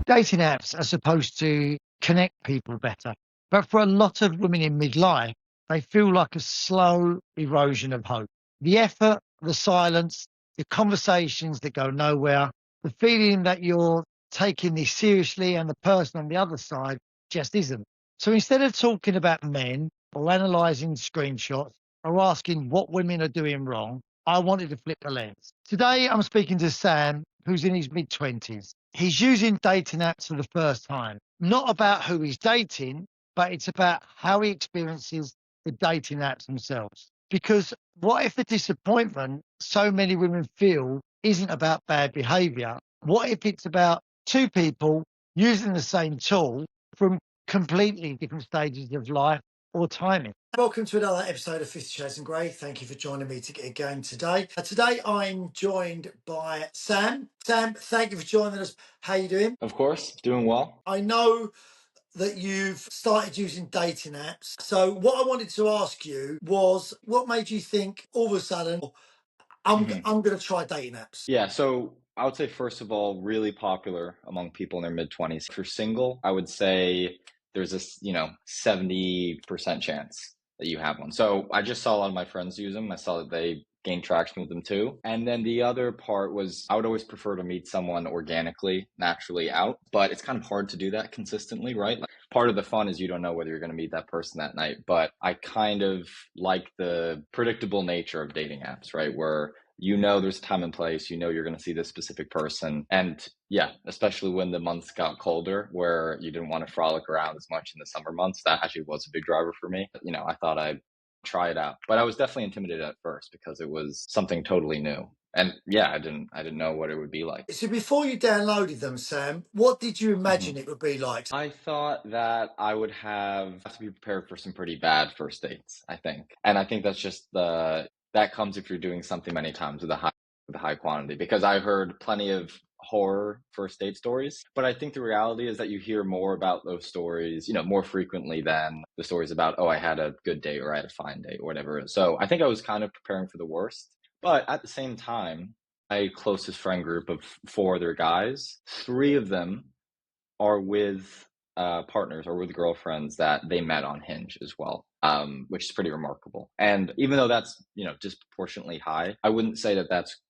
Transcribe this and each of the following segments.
Dating apps are supposed to connect people better, but for a lot of women in midlife, they feel like a slow erosion of hope. The effort, the silence, the conversations that go nowhere, the feeling that you're taking this seriously and the person on the other side just isn't. So instead of talking about men or analysing screenshots or asking what women are doing wrong, I wanted to flip the lens. Today, I'm speaking to Sam, who's in his mid-20s. He's using dating apps for the first time, not about who he's dating, but it's about how he experiences the dating apps themselves. Because what if the disappointment so many women feel isn't about bad behavior? What if it's about two people using the same tool from completely different stages of life or timing? Welcome to another episode of 50 Shades of Grey. Thank you for joining me to get a game today. Today I'm joined by Sam. Sam, thank you for joining us. How you doing? Of course, doing well. I know that you've started using dating apps. So what I wanted to ask you was, what made you think all of a sudden, Mhm. I'm going to try dating apps? Yeah, so I would say, first of all, really popular among people in their mid-20s. If you're single, I would say there's this, 70% chance that you have one. So I just saw a lot of my friends use them. I saw that they gained traction with them too. And then the other part was I would always prefer to meet someone organically, naturally out, but it's kind of hard to do that consistently, right? Like, part of the fun is you don't know whether you're going to meet that person that night. But I kind of like the predictable nature of dating apps, right? Where there's a time and place, you're going to see this specific person. And yeah, especially when the months got colder, where you didn't want to frolic around as much in the summer months, that actually was a big driver for me. I thought I'd try it out, but I was definitely intimidated at first because it was something totally new. And yeah, I didn't know what it would be like. So before you downloaded them, Sam, what did you Mhm. imagine it would be like? I thought that I would have to be prepared for some pretty bad first dates, I think. And I think that's just that comes if you're doing something many times with a high quantity, because I heard plenty of horror first date stories, but I think the reality is that you hear more about those stories, more frequently than the stories about, oh, I had a good date or I had a fine date or whatever it is. So I think I was kind of preparing for the worst. But at the same time, my closest friend group of four other guys, three of them are with partners or with girlfriends that they met on Hinge as well, which is pretty remarkable. And even though that's disproportionately high, I wouldn't say that that's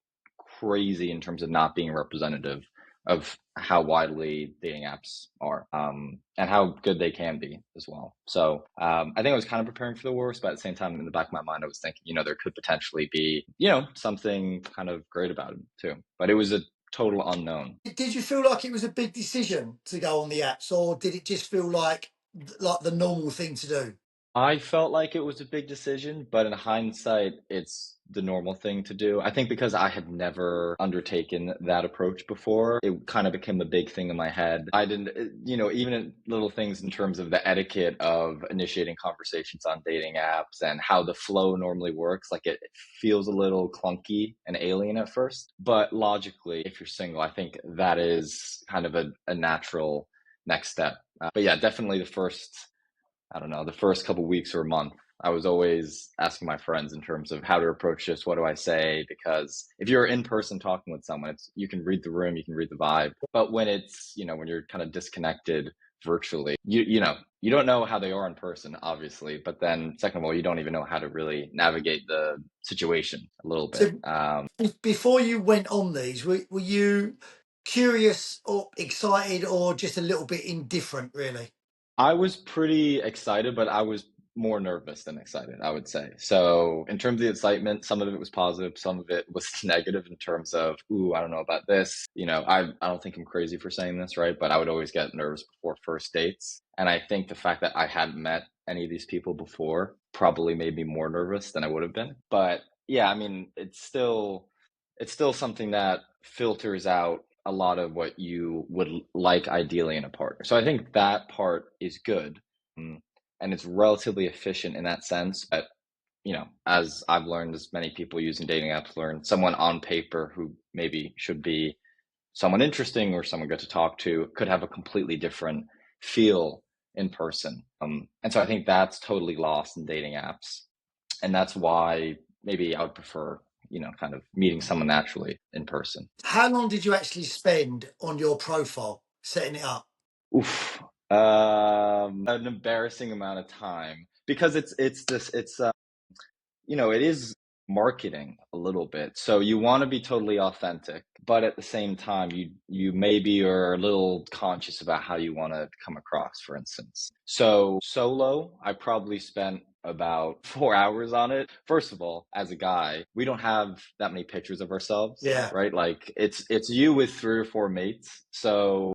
crazy in terms of not being representative of how widely dating apps are, and how good they can be as well. So I think I was kind of preparing for the worst, but at the same time, in the back of my mind, I was thinking, there could potentially be, something kind of great about it too. But it was a total unknown. Did you feel like it was a big decision to go on the apps, or did it just feel like the normal thing to do? I felt like it was a big decision, but in hindsight, it's the normal thing to do. I think because I had never undertaken that approach before, it kind of became a big thing in my head. I didn't, even little things in terms of the etiquette of initiating conversations on dating apps and how the flow normally works. Like, it feels a little clunky and alien at first, but logically, if you're single, I think that is kind of a natural next step. But yeah, definitely the first couple weeks or a month, I was always asking my friends in terms of how to approach this. What do I say? Because if you're in person talking with someone, you can read the room, you can read the vibe. But when when you're kind of disconnected virtually, you don't know how they are in person, obviously. But then second of all, you don't even know how to really navigate the situation a little bit. So before you went on these, were you curious or excited or just a little bit indifferent, really? I was pretty excited, but I was more nervous than excited, I would say. So in terms of the excitement, some of it was positive, some of it was negative in terms of, ooh, I don't know about this. I don't think I'm crazy for saying this, right? But I would always get nervous before first dates. And I think the fact that I hadn't met any of these people before probably made me more nervous than I would have been. But yeah, I mean, it's still something that filters out a lot of what you would like ideally in a partner. So I think that part is good. Mm, and it's relatively efficient in that sense. But, as I've learned, as many people using dating apps learn, someone on paper who maybe should be someone interesting or someone good to talk to could have a completely different feel in person. And so I think that's totally lost in dating apps. And that's why maybe I would prefer, kind of meeting someone naturally in person. How long did you actually spend on your profile? setting it up? Oof. An embarrassing amount of time because it is marketing a little bit. So you want to be totally authentic, but at the same time, you maybe are a little conscious about how you want to come across, for instance. So solo, I probably spent about 4 hours on it. First of all, as a guy, we don't have that many pictures of ourselves, Yeah. right? Like it's you with 3 or 4 mates. So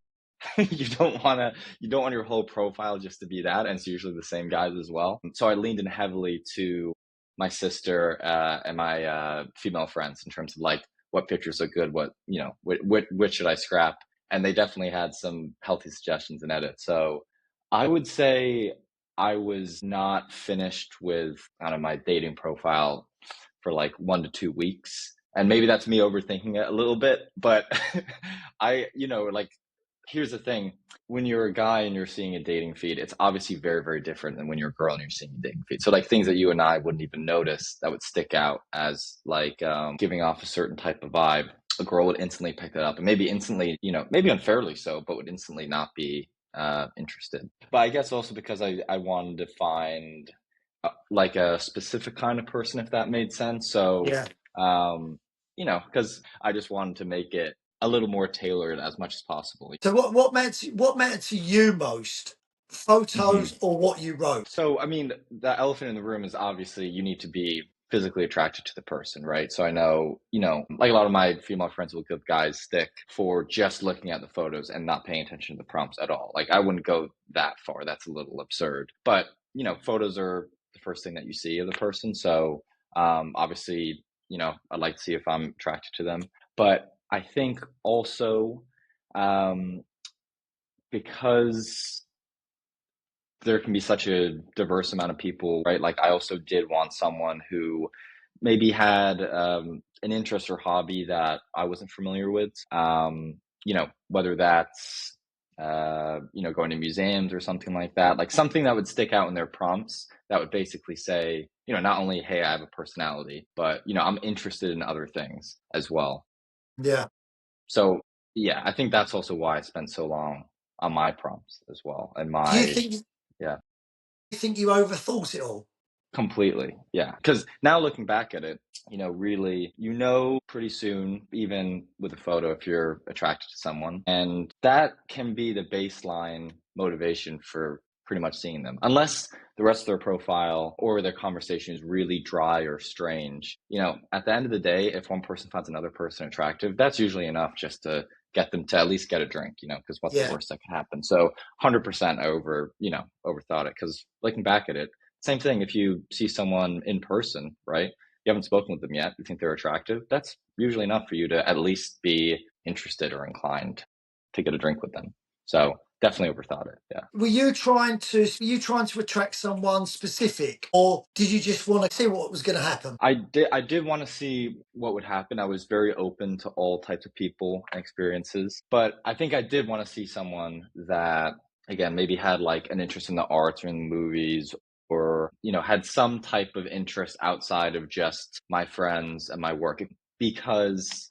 you don't want your whole profile just to be that, and it's usually the same guys as well. So I leaned in heavily to my sister and my female friends in terms of like what pictures are good, what what should I scrap, and they definitely had some healthy suggestions and edits. So I would say I was not finished with kind of my dating profile for like 1 to 2 weeks. And maybe that's me overthinking it a little bit, but like here's the thing. When you're a guy and you're seeing a dating feed, it's obviously very, very different than when you're a girl and you're seeing a dating feed. So like things that you and I wouldn't even notice that would stick out as like giving off a certain type of vibe. A girl would instantly pick that up and maybe instantly, maybe unfairly so, but would instantly not be interested. But I guess also because I wanted to find like a specific kind of person, if that made sense. So, Yeah. because I just wanted to make it a little more tailored as much as possible. So what mattered to you most? Mhm. Photos or what you wrote? So, I mean, the elephant in the room is obviously you need to be physically attracted to the person, right? So I know, like a lot of my female friends will give guys stick for just looking at the photos and not paying attention to the prompts at all. Like I wouldn't go that far. That's a little absurd. But, photos are the first thing that you see of the person. So, obviously, I'd like to see if I'm attracted to them. But I think also, um, because there can be such a diverse amount of people, right? Like I also did want someone who maybe had an interest or hobby that I wasn't familiar with. Whether that's going to museums or something like that, like something that would stick out in their prompts that would basically say, not only, hey, I have a personality, but I'm interested in other things as well. Yeah. So yeah, I think that's also why I spent so long on my prompts as well. And Do you my, think yeah. you overthought it all? Completely. Yeah. Because now looking back at it, really, pretty soon, even with a photo, if you're attracted to someone. And that can be the baseline motivation for pretty much seeing them. Unless the rest of their profile or their conversation is really dry or strange. At the end of the day, if one person finds another person attractive, that's usually enough just to get them to at least get a drink, because what's the Yeah. worst that can happen? So 100% overthought it. Because looking back at it, same thing if you see someone in person, right? You haven't spoken with them yet, you think they're attractive. That's usually enough for you to at least be interested or inclined to get a drink with them. So definitely overthought it. Yeah. Were you trying to attract someone specific, or did you just want to see what was going to happen? I did want to see what would happen. I was very open to all types of people and experiences, but I think I did want to see someone that again maybe had like an interest in the arts or in the movies or had some type of interest outside of just my friends and my work because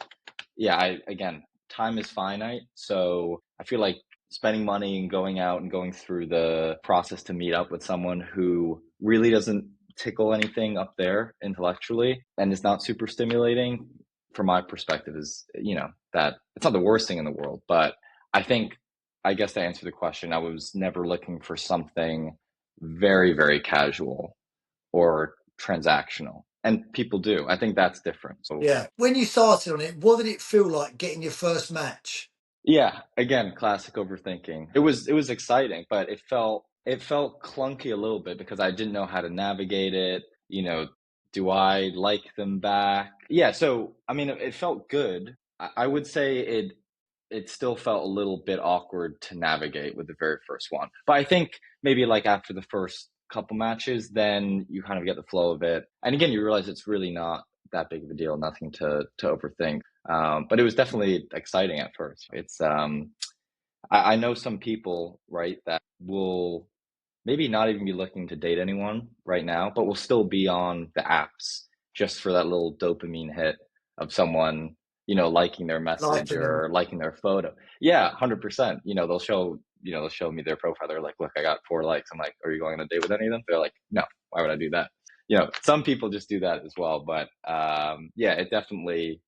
yeah, I again, time is finite, so I feel like spending money and going out and going through the process to meet up with someone who really doesn't tickle anything up there intellectually and is not super stimulating from my perspective is, that it's not the worst thing in the world, but I think I guess to answer the question, I was never looking for something very, very casual or transactional. And people do. I think that's different. So Yeah. When you started on it, what did it feel like getting your first match? yeah, again, classic overthinking. It was exciting, but it felt clunky a little bit because I didn't know how to navigate it. Do I like them back? Yeah, so I mean, it felt good. I would say it still felt a little bit awkward to navigate with the very first one. But I think maybe like after the first couple matches, then you kind of get the flow of it. And again, you realize it's really not that big of a deal, nothing to overthink. But it was definitely exciting at first. I know some people, right, that will maybe not even be looking to date anyone right now, but will still be on the apps just for that little dopamine hit of someone liking their message Liking them. or liking their photo. Yeah, 100%. They'll show me their profile. They're like, look, I got 4 likes. I'm like, are you going on a date with any of them? They're like, no, why would I do that? Some people just do that as well. But yeah, it definitely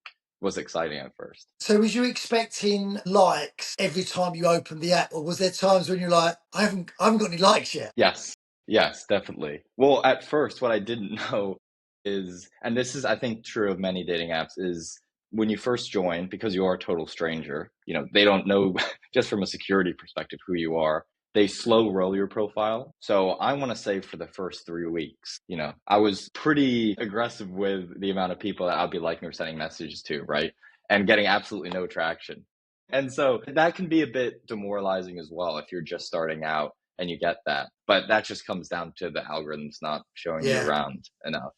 was exciting at first. So was you expecting likes every time you opened the app, or was there times when you're like, I haven't got any likes yet? Yes. Yes, definitely. Well, at first, what I didn't know is, and this is, I think, true of many dating apps, is when you first join, because you are a total stranger, they don't know, just from a security perspective, who you are. They slow roll your profile. So I want to say for the first 3 weeks, I was pretty aggressive with the amount of people that I'll be liking or sending messages to, right? And getting absolutely no traction. And so that can be a bit demoralizing as well if you're just starting out and you get that. But that just comes down to the algorithms not showing you Yeah. around enough.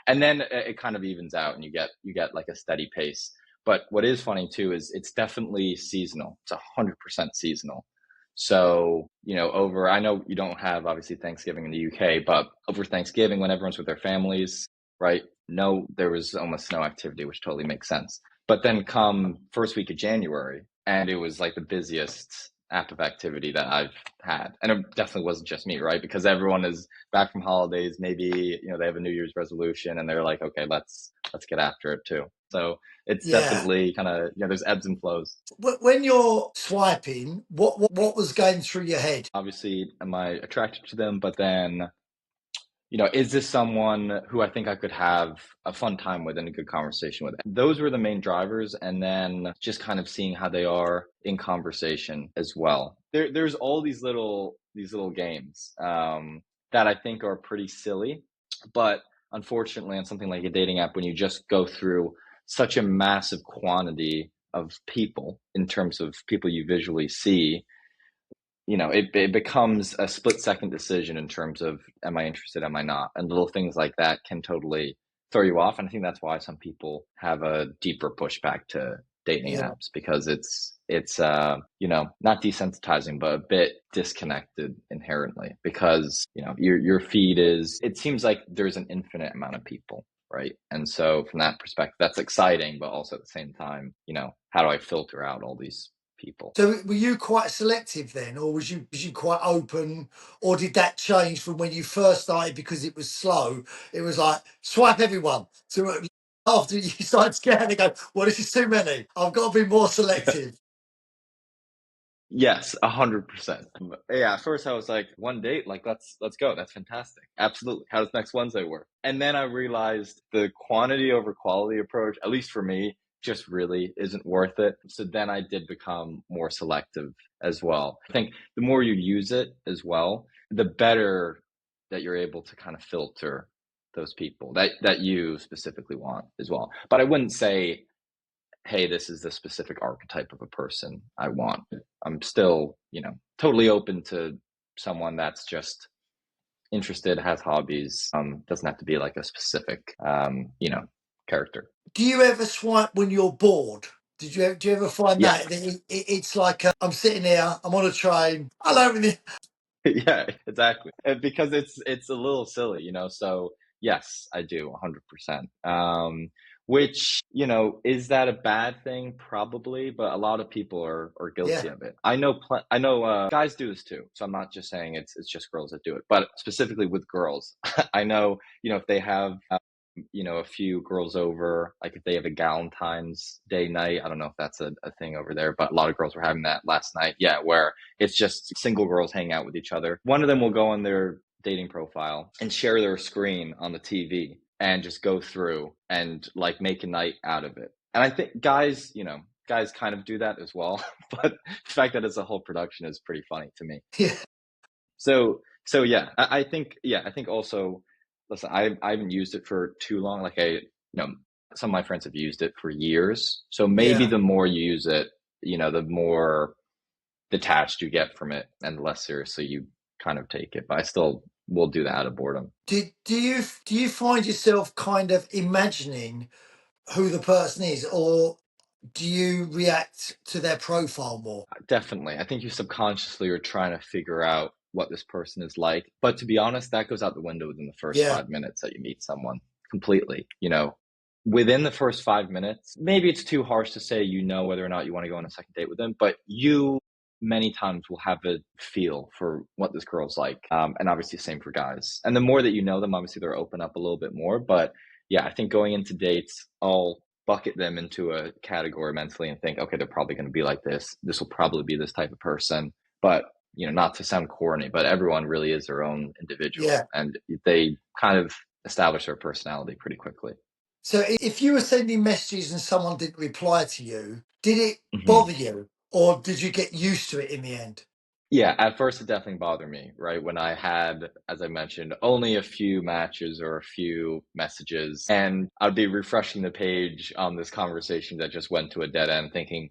And then it kind of evens out, and you get like a steady pace. But what is funny too is it's definitely seasonal. It's 100% seasonal. So, I know you don't have obviously Thanksgiving in the UK, but over Thanksgiving when everyone's with their families, right? No, there was almost no activity, which totally makes sense. But then come first week of January, and it was like the busiest active activity that I've had. And it definitely wasn't just me, right? Because everyone is back from holidays. Maybe, they have a New Year's resolution and they're like, okay, let's get after it too. So it's Yeah. definitely kind of, there's ebbs and flows. When you're swiping, what was going through your head? Obviously, am I attracted to them? But then, is this someone who I think I could have a fun time with and a good conversation with? Those were the main drivers. And then just kind of seeing how they are in conversation as well. There's all these little games that I think are pretty silly. But unfortunately, on something like a dating app, when you just go through such a massive quantity of people in terms of people you visually see, it becomes a split-second decision in terms of, am I interested, am I not? And little things like that can totally throw you off. And I think that's why some people have a deeper pushback to dating Yeah. apps, because it's not desensitizing, but a bit disconnected inherently, because, your feed it seems like there's an infinite amount of people, right? And so from that perspective, that's exciting, but also at the same time, how do I filter out all these people? So were you quite selective then, or was you quite open, or did that change from when you first started because it was slow? It was like swipe everyone. So after you started scanning, they go, well, this is too many. I've got to be more selective. Yes, 100%. Yeah, at first I was like, one date, like let's go. That's fantastic. Absolutely. How does next Wednesday work? And then I realized the quantity over quality approach, at least for me, just really isn't worth it. So then I did become more selective as well. I think the more you use it as well, the better that you're able to kind of filter those people that you specifically want as well. But I wouldn't say, hey, this is the specific archetype of a person I want. I'm still, totally open to someone that's just interested, has hobbies, doesn't have to be like a specific, character. Do you ever swipe when you're bored? Do you ever find Yes. that it's like I'm sitting here, I'm on a train, hello, everything. Yeah, exactly. Because it's a little silly, so yes, I do 100%. Which, is that a bad thing? Probably, but a lot of people are guilty Yeah, of it. I know guys do this too. So I'm not just saying it's just girls that do it, but specifically with girls, I know, if they have a few girls over, like if they have a Galentine's Day night. I don't know if that's a thing over there, but a lot of girls were having that last night. Yeah, where it's just single girls hanging out with each other. One of them will go on their dating profile and share their screen on the TV and just go through and like make a night out of it. And I think guys kind of do that as well. But the fact that it's a whole production is pretty funny to me. yeah, So yeah, I think also, listen, I haven't used it for too long. Like some of my friends have used it for years. So maybe yeah. the more you use it, the more detached you get from it and the less seriously you kind of take it. But I still will do that out of boredom. Do you find yourself kind of imagining who the person is, or do you react to their profile more? Definitely. I think you subconsciously are trying to figure out what this person is like. But to be honest, that goes out the window within the first Yeah, 5 minutes that you meet someone completely. within the first 5 minutes, maybe it's too harsh to say you know whether or not you want to go on a second date with them, but you many times will have a feel for what this girl's like. And obviously, same for guys. And the more that you know them, obviously, they'll open up a little bit more. But yeah, I think going into dates, I'll bucket them into a category mentally and think, okay, they're probably going to be like this. This will probably be this type of person. But not to sound corny, but everyone really is their own Yeah. individual, and they kind of establish their personality pretty quickly. So if you were sending messages and someone didn't reply to you, did it Mhm. bother you or did you get used to it in the end? Yeah, at first it definitely bothered me, right? When I had, as I mentioned, only a few matches or a few messages, and I'd be refreshing the page on this conversation that just went to a dead end, thinking,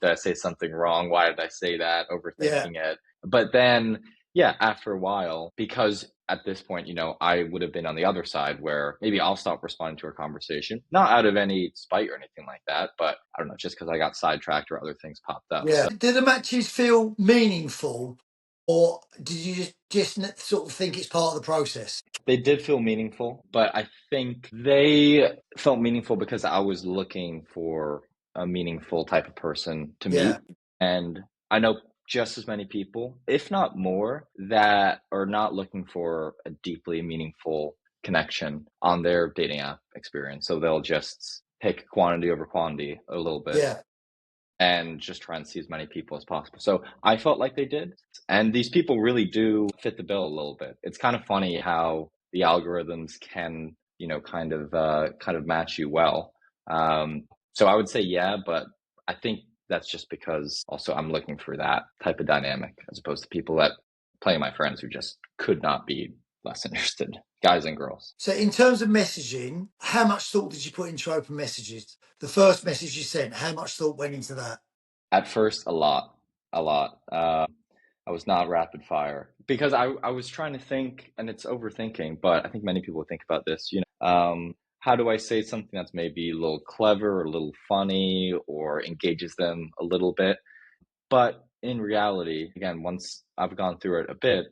did I say something wrong? Why did I say that? Yeah. Overthinking it. But then, yeah, after a while, because at this point, I would have been on the other side where maybe I'll stop responding to her conversation, not out of any spite or anything like that, but I don't know, just because I got sidetracked or other things popped up. Yeah. Did the matches feel meaningful or did you just sort of think it's part of the process? They did feel meaningful, but I think they felt meaningful because I was looking for a meaningful type of person to Yeah. meet. And I know just as many people, if not more, that are not looking for a deeply meaningful connection on their dating app experience. So they'll just take quantity over quantity a little bit Yeah. and just try and see as many people as possible. So I felt like they did. And these people really do fit the bill a little bit. It's kind of funny how the algorithms can, kind of match you well. So I would say yeah, but I think that's just because also I'm looking for that type of dynamic as opposed to people that plenty of my friends who just could not be less interested, guys and girls. So in terms of messaging, how much thought did you put into open messages? The first message you sent, how much thought went into that? At first, a lot, a lot. I was not rapid fire because I was trying to think, and it's overthinking, but I think many people think about this, how do I say something that's maybe a little clever or a little funny or engages them a little bit? But in reality, again, once I've gone through it a bit,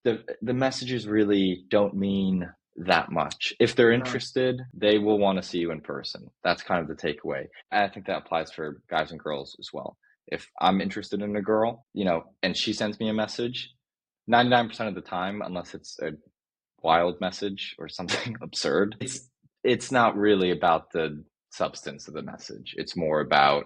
the messages really don't mean that much. If they're No. interested, they will want to see you in person. That's kind of the takeaway. And I think that applies for guys and girls as well. If I'm interested in a girl, and she sends me a message, 99% of the time, unless it's a wild message or something absurd, it's not really about the substance of the message. It's more about,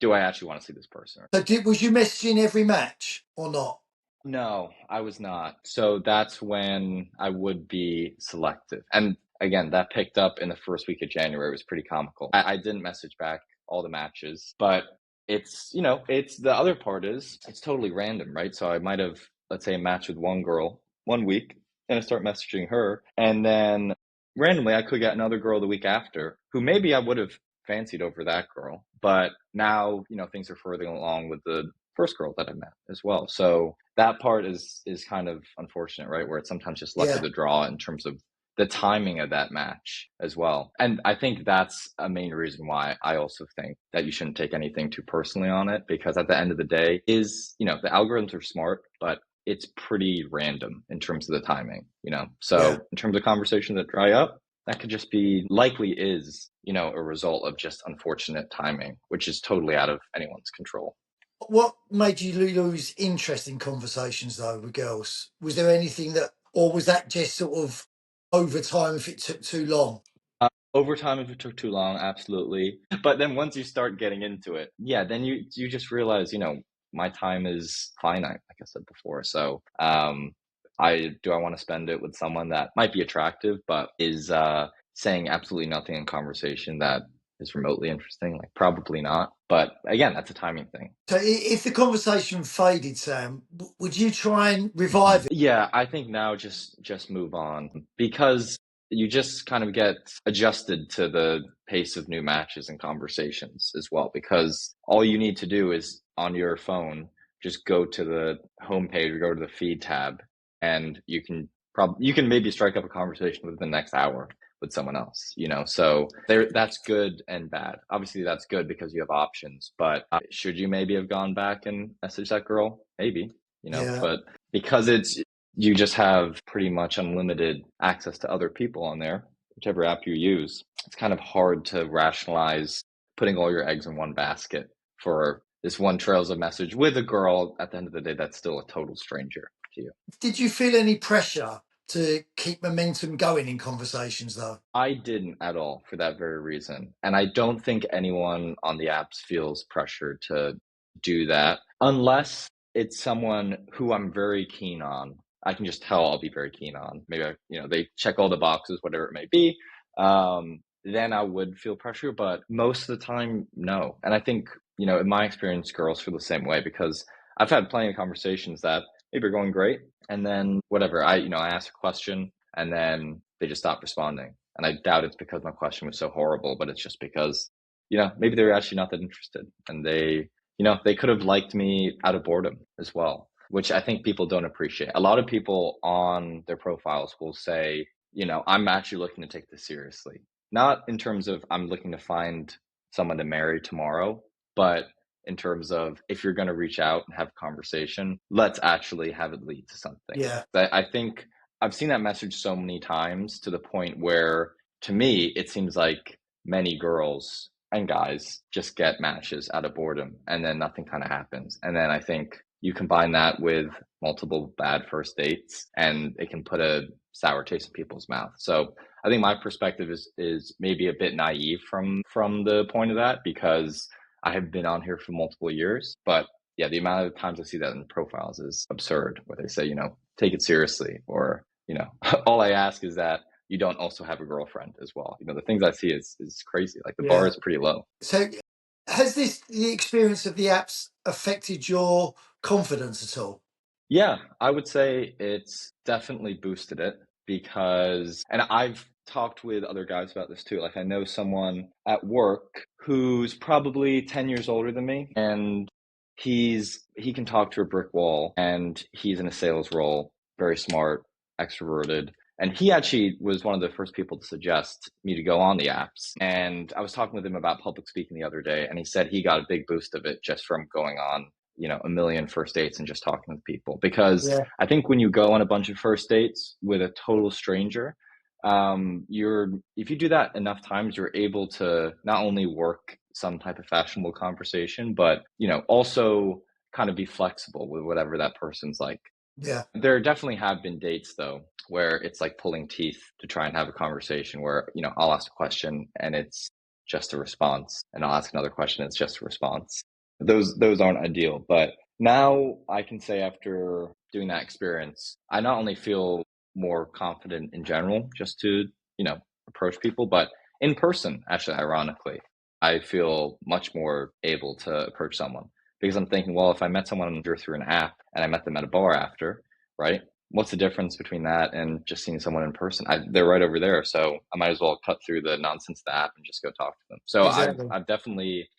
do I actually want to see this person? So was you messaging every match or not? No, I was not. So that's when I would be selective. And again, that picked up in the first week of January. It was pretty comical. I didn't message back all the matches, but it's the other part is it's totally random, right? So I might have, let's say, a match with one girl one week and I start messaging her. And then randomly, I could get another girl the week after who maybe I would have fancied over that girl. But now, things are further along with the first girl that I met as well. So that part is kind of unfortunate, right? Where it's sometimes just luck of Yeah. the draw in terms of the timing of that match as well. And I think that's a main reason why I also think that you shouldn't take anything too personally on it, because at the end of the day the algorithms are smart, but it's pretty random in terms of the timing. Yeah. So in terms of conversations that dry up, that could just be likely is, a result of just unfortunate timing, which is totally out of anyone's control. What made you lose interest in conversations though with girls? Was there anything or was that just sort of over time if it took too long? Over time, if it took too long, absolutely. But then once you start getting into it, yeah, then you just realize, my time is finite, like I said before. So, I want to spend it with someone that might be attractive, but is saying absolutely nothing in conversation that is remotely interesting? Like, probably not. But again, that's a timing thing. So if the conversation faded, Sam, would you try and revive it? Yeah, I think now just move on, because you just kind of get adjusted to the pace of new matches and conversations as well, because all you need to do is on your phone just go to the homepage or go to the feed tab, and you can maybe strike up a conversation within the next hour with someone else, so that's good and bad. Obviously that's good because you have options, but should you maybe have gone back and messaged that girl? Maybe, Yeah. but because you just have pretty much unlimited access to other people on there, whichever app you use, it's kind of hard to rationalize putting all your eggs in one basket for this one trails of message with a girl at the end of the day that's still a total stranger to you. Did you feel any pressure to keep momentum going in conversations, though? I didn't at all for that very reason. And I don't think anyone on the apps feels pressure to do that unless it's someone who I'm very keen on. I can just tell I'll be very keen on. Maybe they check all the boxes, whatever it may be. Then I would feel pressure, but most of the time, no. And I think, in my experience, girls feel the same way because I've had plenty of conversations that maybe are going great. And then whatever, I ask a question and then they just stop responding. And I doubt it's because my question was so horrible, but it's just because, maybe they're actually not that interested. And they could have liked me out of boredom as well, which I think people don't appreciate. A lot of people on their profiles will say, I'm actually looking to take this seriously. Not in terms of I'm looking to find someone to marry tomorrow, but in terms of if you're going to reach out and have a conversation, let's actually have it lead to something. Yeah. I think I've seen that message so many times to the point where, to me, it seems like many girls and guys just get matches out of boredom and then nothing kind of happens. And then I think you combine that with multiple bad first dates and it can put a sour taste in people's mouth. So I think my perspective is maybe a bit naive from the point of that because I have been on here for multiple years, but yeah, the amount of times I see that in profiles is absurd where they say, take it seriously or, all I ask is that you don't also have a girlfriend as well. The things I see is crazy. Like the bar is pretty low. So has the experience of the apps affected your confidence at all? Yeah, I would say it's definitely boosted it because, and I've talked with other guys about this too. Like I know someone at work who's probably 10 years older than me and he can talk to a brick wall and he's in a sales role, very smart, extroverted. And he actually was one of the first people to suggest me to go on the apps. And I was talking with him about public speaking the other day, and he said he got a big boost of it just from going on a million first dates and just talking with people. Because Yeah. I think when you go on a bunch of first dates with a total stranger, if you do that enough times, you're able to not only work some type of fashionable conversation, but also kind of be flexible with whatever that person's like. Yeah. There definitely have been dates though where it's like pulling teeth to try and have a conversation where, I'll ask a question and it's just a response and I'll ask another question and it's just a response. Those aren't ideal, but now I can say after doing that experience, I not only feel more confident in general just to, approach people, but in person, actually, ironically, I feel much more able to approach someone because I'm thinking, well, if I met someone through an app and I met them at a bar after, right? What's the difference between that and just seeing someone in person? They're right over there, so I might as well cut through the nonsense of the app and just go talk to them. So Exactly. I've definitely,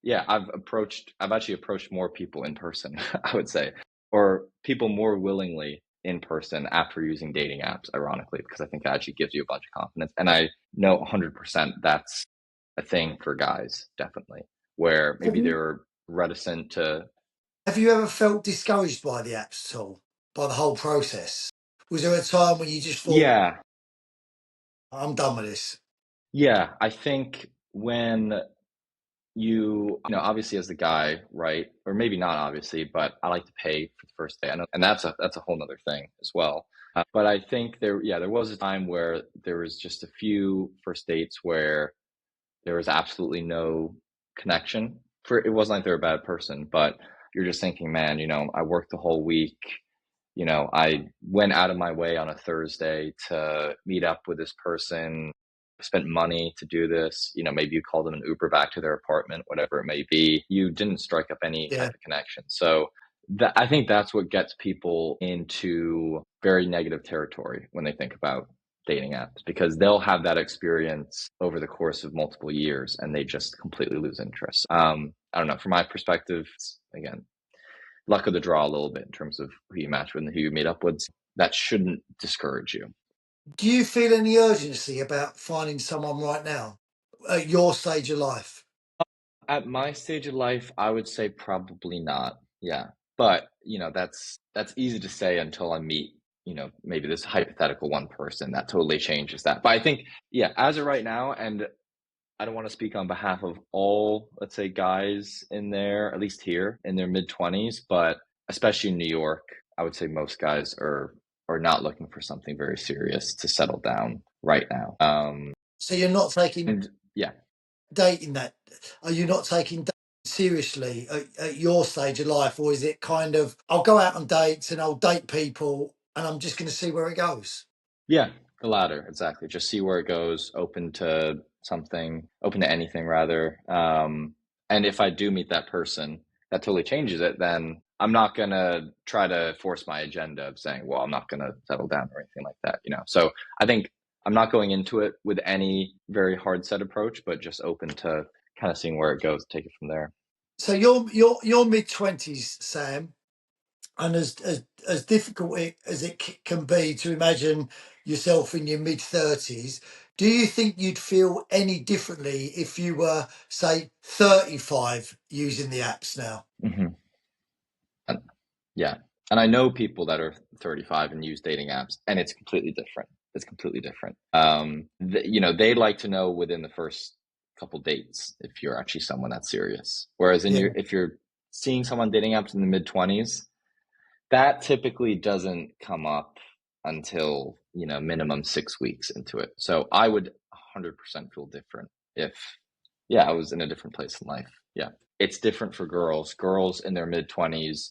yeah, I've actually approached more people in person, I would say, or people more willingly in person after using dating apps, ironically, because I think it actually gives you a bunch of confidence. And I know 100% that's a thing for guys, definitely, where Have maybe you they're reticent to. have you ever felt discouraged by the apps at all? By the whole process? Was there a time when you just thought, Yeah, I'm done with this? yeah. I think when obviously as the guy, right? Or maybe not obviously, but I like to pay for the first day. I know, and that's a whole nother thing as well. But I think there was a time where there was just a few first dates where there was absolutely no connection. It wasn't like they're a bad person, but you're just thinking, man, I worked the whole week. I went out of my way on a Thursday to meet up with this person, spent money to do this. Maybe you called them an Uber back to their apartment, whatever it may be. You didn't strike up any Yeah. type of connection. So I think that's what gets people into very negative territory when they think about dating apps because they'll have that experience over the course of multiple years and they just completely lose interest. I don't know. From my perspective, again, luck of the draw a little bit in terms of who you match with and who you meet up with. That shouldn't discourage you. Do you feel any urgency about finding someone right now at your stage of life? At my stage of life, I would say probably not. Yeah. But, that's easy to say until I meet maybe this hypothetical one person that totally changes that. But I think, yeah, as of right now, and I don't want to speak on behalf of all, let's say, guys in there, at least here in their mid-20s, but especially in New York, I would say most guys are not looking for something very serious to settle down right now. So you're not taking And yeah, dating that? Are you not taking dating seriously at your stage of life, or is it kind of I'll go out on dates and I'll date people and I'm just going to see where it goes? yeah, the latter, exactly. Just see where it goes, open to anything rather. And if I do meet that person, that totally changes it, then I'm not gonna try to force my agenda of saying, well, I'm not gonna settle down or anything like that. So I think I'm not going into it with any very hard set approach, but just open to kind of seeing where it goes, take it from there. So you're mid-20s, Sam, and as difficult as it can be to imagine yourself in your mid-30s, do you think you'd feel any differently if you were, say, 35 using the apps now? hmm Yeah. And I know people that are 35 and use dating apps, and it's completely different. It's completely different. They like to know within the first couple dates if you're actually someone that's serious. Whereas Yeah, if you're seeing someone dating apps in the mid-20s, that typically doesn't come up until, minimum 6 weeks into it. So I would 100% feel different if, yeah, I was in a different place in life. Yeah. It's different for girls. Girls in their mid-20s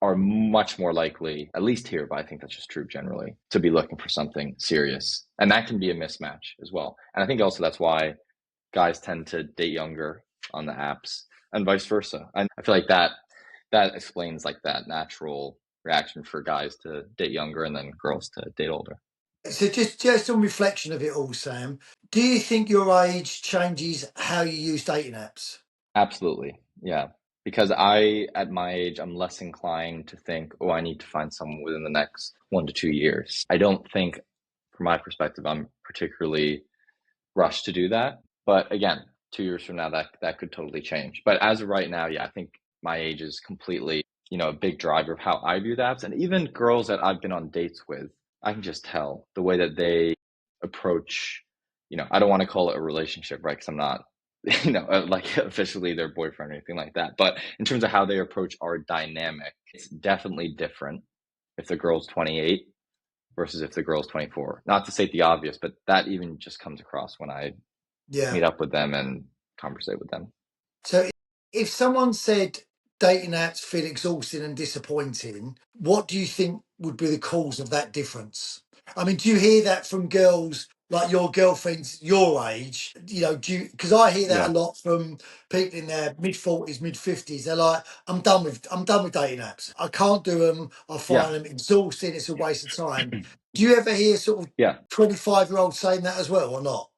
are much more likely, at least here, but I think that's just true generally, to be looking for something serious. And that can be a mismatch as well. And I think also that's why guys tend to date younger on the apps and vice versa. And I feel like that explains like that natural reaction for guys to date younger and then girls to date older. so just on reflection of it all, Sam, do you think your age changes how you use dating apps? Absolutely. Yeah. Because at my age, I'm less inclined to think, oh, I need to find someone within the next 1 to 2 years. I don't think, from my perspective, I'm particularly rushed to do that. But again, 2 years from now, that could totally change. But as of right now, yeah, I think my age is completely, a big driver of how I view the apps. And even girls that I've been on dates with, I can just tell the way that they approach, I don't want to call it a relationship, right? Because I'm not, like officially their boyfriend or anything like that. But in terms of how they approach our dynamic, it's definitely different if the girl's 28 versus if the girl's 24. Not to state the obvious, but that even just comes across when I Yeah. meet up with them and conversate with them. So if someone said dating apps feel exhausting and disappointing, what do you think would be the cause of that difference? I mean, do you hear that from girls like your girlfriends your age? Because I hear that a Yeah. lot from people in their mid-40s, mid-50s. They're like, I'm done with dating apps. I can't do them. I Yeah. find them exhausting. It's a waste of time. Do you ever hear sort of Yeah. 25-year-olds saying that as well or not?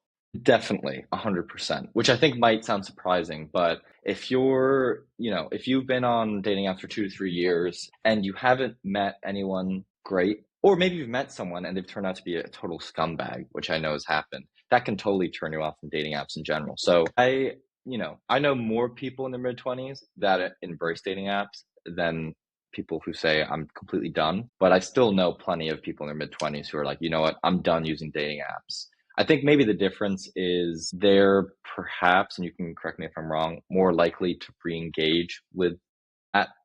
Definitely 100%, which I think might sound surprising, but if you've been on dating apps for 2 to 3 years and you haven't met anyone great, or maybe you've met someone and they've turned out to be a total scumbag, which I know has happened, that can totally turn you off from dating apps in general. So I know more people in their mid-20s that embrace dating apps than people who say I'm completely done, but I still know plenty of people in their mid-20s who are like, you know what, I'm done using dating apps. I think maybe the difference is they're perhaps, and you can correct me if I'm wrong, more likely to re-engage with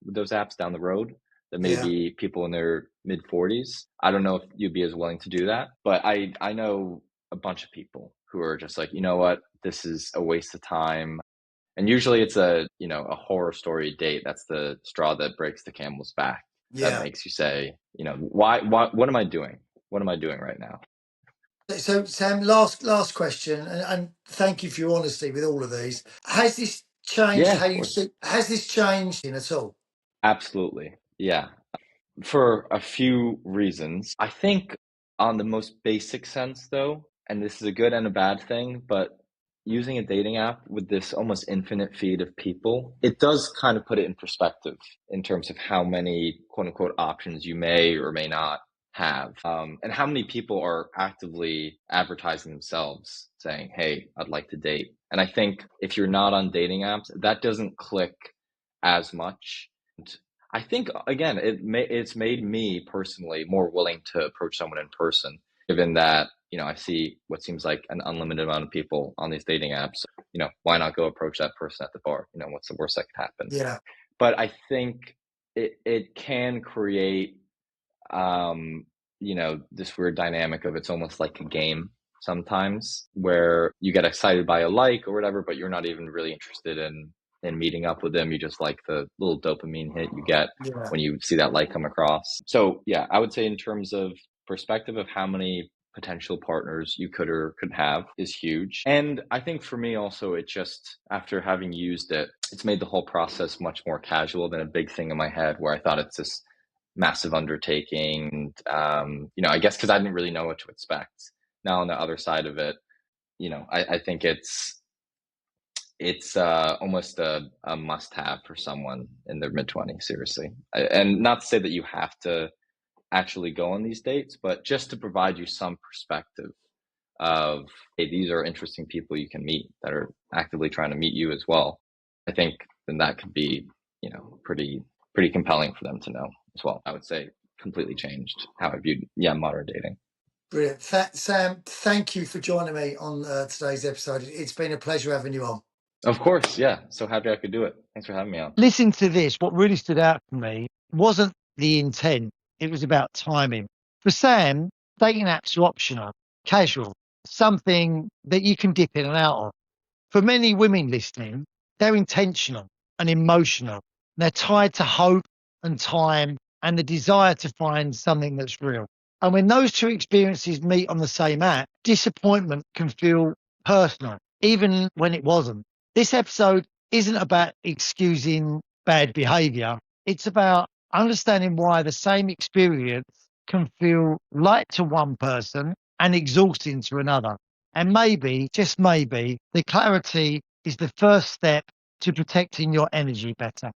those apps down the road than Yeah. maybe people in their mid 40s. I don't know if you'd be as willing to do that, but I know a bunch of people who are just like, you know what, this is a waste of time. And usually it's a horror story date. That's the straw that breaks the camel's back. That Yeah. makes you say, why, what am I doing? What am I doing right now? So, Sam, last question, and thank you for your honesty with all of these. Has this changed Yeah, how of you course. see? Has this changed in at all? Absolutely. Yeah. For a few reasons. I think on the most basic sense though, and this is a good and a bad thing, but using a dating app with this almost infinite feed of people, it does kind of put it in perspective in terms of how many quote unquote options you may or may not have, and how many people are actively advertising themselves saying, hey, I'd like to date. And I think if you're not on dating apps, that doesn't click as much. I think again, it's made me personally more willing to approach someone in person, given that, I see what seems like an unlimited amount of people on these dating apps. Why not go approach that person at the bar? What's the worst that could happen? Yeah. But I think it can create, um, this weird dynamic of, it's almost like a game sometimes, where you get excited by a like or whatever, but you're not even really interested in meeting up with them. You just like the little dopamine hit you get Yeah. when you see that like come across. So yeah, I would say in terms of perspective of how many potential partners you could or could have is huge. And I think for me also, it just, after having used it, it's made the whole process much more casual than a big thing in my head where I thought it's this massive undertaking. I guess because I didn't really know what to expect. Now on the other side of it, I think it's almost a must-have for someone in their mid-20s, seriously. And not to say that you have to actually go on these dates, but just to provide you some perspective of, hey, these are interesting people you can meet that are actively trying to meet you as well. I think then that could be, pretty compelling for them to know as well. I would say completely changed how I viewed, modern dating. Brilliant. Sam, thank you for joining me on today's episode. It's been a pleasure having you on. Of course, yeah. So happy I could do it. Thanks for having me on. Listen to this. What really stood out for me wasn't the intent. It was about timing. For Sam, dating apps are optional, casual, something that you can dip in and out of. For many women listening, they're intentional and emotional. They're tied to hope and time and the desire to find something that's real. And when those two experiences meet on the same app, disappointment can feel personal, even when it wasn't. This episode isn't about excusing bad behavior. It's about understanding why the same experience can feel light to one person and exhausting to another. And maybe, just maybe, the clarity is the first step to protecting your energy better.